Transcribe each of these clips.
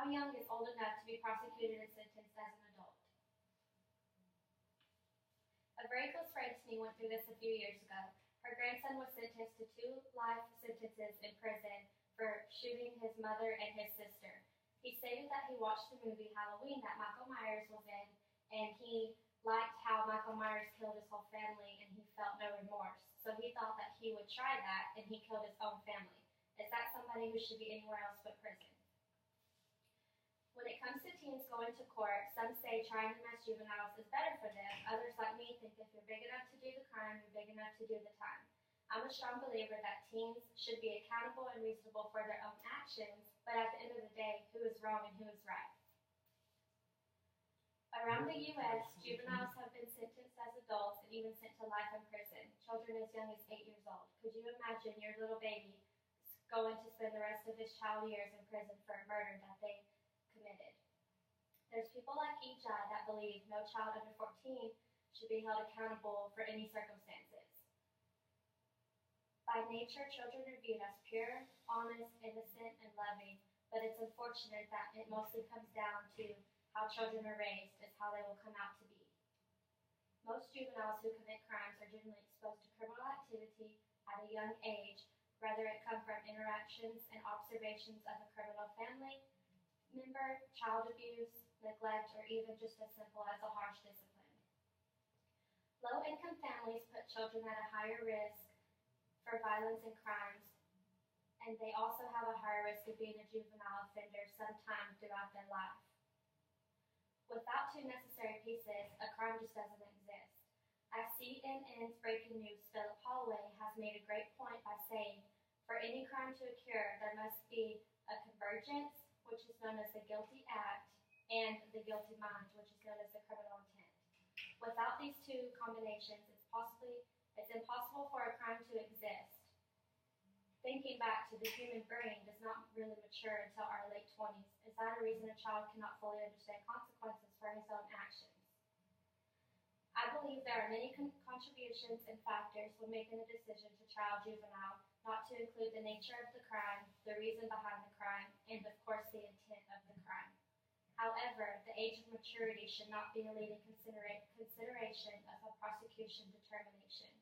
How young is old enough to be prosecuted and sentenced as an adult? A very close friend to me went through this a few years ago. Her grandson was sentenced to 2 life sentences in prison for shooting his mother and his sister. He stated that he watched the movie Halloween that Michael Myers was in, and he liked how Michael Myers killed his whole family and he felt no remorse. So he thought that he would try that, and he killed his own family. Is that somebody who should be anywhere else but prison? When it comes to teens going to court, some say trying them as juveniles is better for them. Others, like me, think if you're big enough to do the crime, you're big enough to do the time. I'm a strong believer that teens should be accountable and reasonable for their own actions, but at the end of the day, who is wrong and who is right? Around the U.S., juveniles have been sentenced as adults and even sent to life in prison, children as young as 8 years old. Could you imagine your little baby going to spend the rest of his child years in prison for a murder that they committed? There's people like Ejai that believe no child under 14 should be held accountable for any circumstances. By nature, children are viewed as pure, honest, innocent, and loving, but it's unfortunate that it mostly comes down to how children are raised is how they will come out to be. Most juveniles who commit crimes are generally exposed to criminal activity at a young age, whether it come from interactions and observations of a criminal family member, child abuse, neglect, or even just as simple as a harsh discipline. Low-income families put children at a higher risk for violence and crimes, and they also have a higher risk of being a juvenile offender sometime throughout their life. Without 2 necessary pieces, a crime just doesn't exist. As CNN's Breaking News Philip Holloway has made a great point by saying, for any crime to occur, there must be a convergence, which is known as the guilty act, and the guilty mind, which is known as the criminal intent. Without these 2 combinations, it's impossible for a crime to exist. Thinking back to the human brain does not really mature until our late 20s. Is that a reason a child cannot fully understand consequences for his own actions? I believe there are many contributions and factors when making a decision to child-juvenile, not to include the nature of the crime, the reason behind the crime, and of course the intent of the crime. However, the age of maturity should not be a leading consideration of a prosecution determination.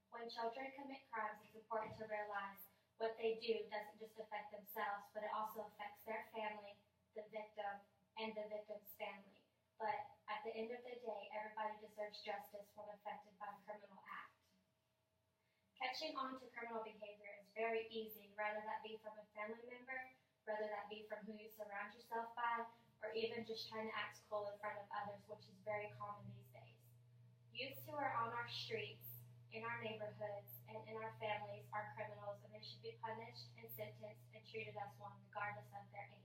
When children commit crimes, it's important to realize what they do doesn't just affect themselves, but it also affects their family, the victim, and the victim's family. But at the end of the day, everybody deserves justice when affected by a criminal act. Catching on to criminal behavior is very easy, whether that be from a family member, whether that be from who you surround yourself by, or even just trying to act cool in front of others, which is very common these days. Youths who are on our streets, in our neighborhoods, and in our families are criminals, and they should be punished and sentenced and treated as one regardless of their age.